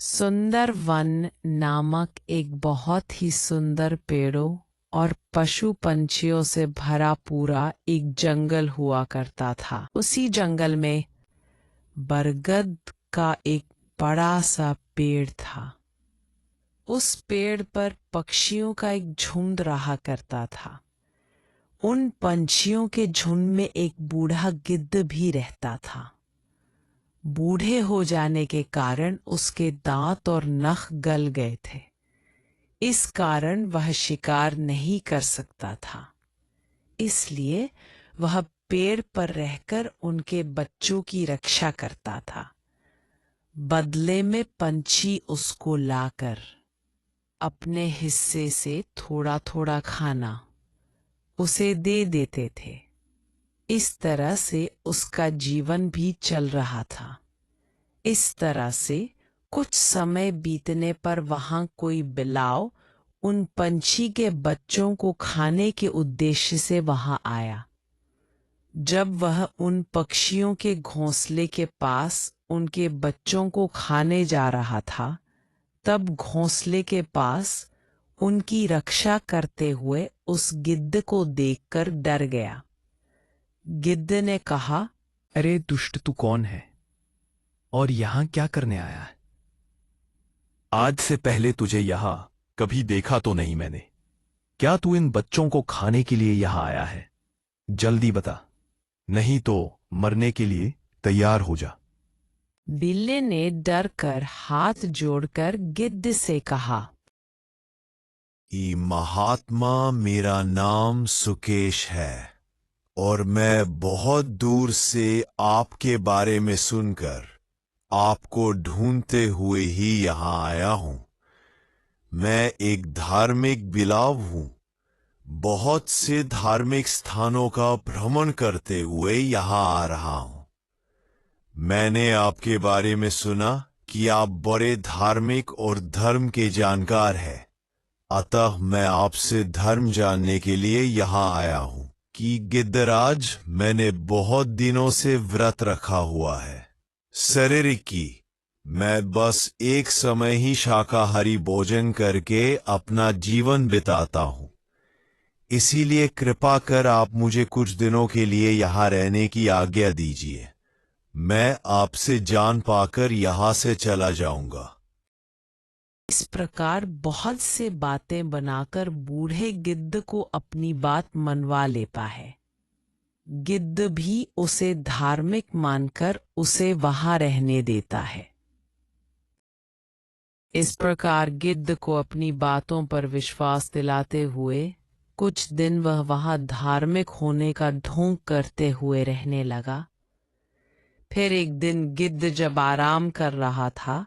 सुंदर वन नामक एक बहुत ही सुंदर पेड़ों और पशु पंछियों से भरा पूरा एक जंगल हुआ करता था। उसी जंगल में बरगद का एक बड़ा सा पेड़ था। उस पेड़ पर पक्षियों का एक झुंड रहा करता था। उन पंछियों के झुंड में एक बूढ़ा गिद्ध भी रहता था। बूढ़े हो जाने के कारण उसके दांत और नख गल गए थे। इस कारण वह शिकार नहीं कर सकता था। इसलिए वह पेड़ पर रहकर उनके बच्चों की रक्षा करता था। बदले में पंछी उसको लाकर अपने हिस्से से थोड़ा थोड़ा खाना उसे दे देते थे। इस तरह से उसका जीवन भी चल रहा था। इस तरह से कुछ समय बीतने पर वहां कोई बिलाव उन पंछी के बच्चों को खाने के उद्देश्य से वहां आया। जब वह उन पक्षियों के घोंसले के पास उनके बच्चों को खाने जा रहा था, तब घोंसले के पास उनकी रक्षा करते हुए उस गिद्ध को देखकर डर गया। गिद्ध ने कहा, अरे दुष्ट, तू कौन है और यहां क्या करने आया है? आज से पहले तुझे यहां कभी देखा तो नहीं मैंने। क्या तू इन बच्चों को खाने के लिए यहां आया है? जल्दी बता, नहीं तो मरने के लिए तैयार हो जा। बिल्ली ने डर कर हाथ जोड़कर गिद्ध से कहा, महात्मा, मेरा नाम सुकेश है और मैं बहुत दूर से आपके बारे में सुनकर आपको ढूंढते हुए ही यहां आया हूं। मैं एक धार्मिक बिलाव हूं। बहुत से धार्मिक स्थानों का भ्रमण करते हुए यहां आ रहा हूं। मैंने आपके बारे में सुना कि आप बड़े धार्मिक और धर्म के जानकार हैं। अतः मैं आपसे धर्म जानने के लिए यहां आया हूं कि गिद्धराज, मैंने बहुत दिनों से व्रत रखा हुआ है। शारीरिक की मैं बस एक समय ही शाकाहारी भोजन करके अपना जीवन बिताता हूं। इसीलिए कृपा कर आप मुझे कुछ दिनों के लिए यहां रहने की आज्ञा दीजिए। मैं आपसे जान पाकर यहां से चला जाऊंगा। इस प्रकार बहुत से बातें बनाकर बूढ़े गिद्ध को अपनी बात मनवा लेता है। गिद्ध भी उसे धार्मिक मानकर उसे वहां रहने देता है। इस प्रकार गिद्ध को अपनी बातों पर विश्वास दिलाते हुए कुछ दिन वह वहां धार्मिक होने का ढोंग करते हुए रहने लगा। फिर एक दिन गिद्ध जब आराम कर रहा था,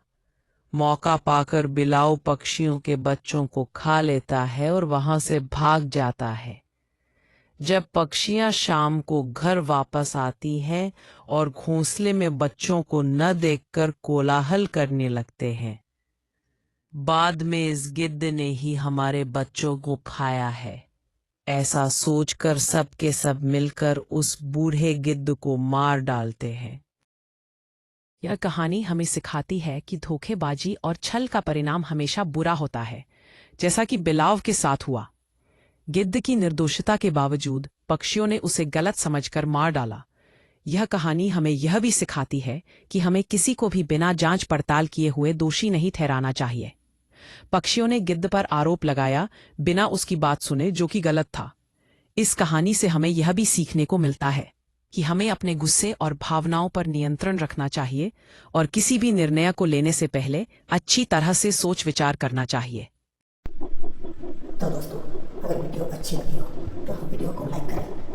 मौका पाकर बिलाव पक्षियों के बच्चों को खा लेता है और वहां से भाग जाता है। जब पक्षियां शाम को घर वापस आती हैं और घोंसले में बच्चों को न देखकर कोलाहल करने लगते हैं, बाद में इस गिद्ध ने ही हमारे बच्चों को खाया है, ऐसा सोचकर सब के सब मिलकर उस बूढ़े गिद्ध को मार डालते हैं। यह कहानी हमें सिखाती है कि धोखेबाजी और छल का परिणाम हमेशा बुरा होता है, जैसा कि बिलाव के साथ हुआ। गिद्ध की निर्दोषता के बावजूद पक्षियों ने उसे गलत समझकर मार डाला। यह कहानी हमें यह भी सिखाती है कि हमें किसी को भी बिना जांच पड़ताल किए हुए दोषी नहीं ठहराना चाहिए। पक्षियों ने गिद्ध पर आरोप लगाया बिना उसकी बात सुने, जो कि गलत था। इस कहानी से हमें यह भी सीखने को मिलता है कि हमें अपने गुस्से और भावनाओं पर नियंत्रण रखना चाहिए और किसी भी निर्णय को लेने से पहले अच्छी तरह से सोच विचार करना चाहिए। तो दोस्तों, अगर वीडियो अच्छी लगी हो तो हम वीडियो को लाइक करें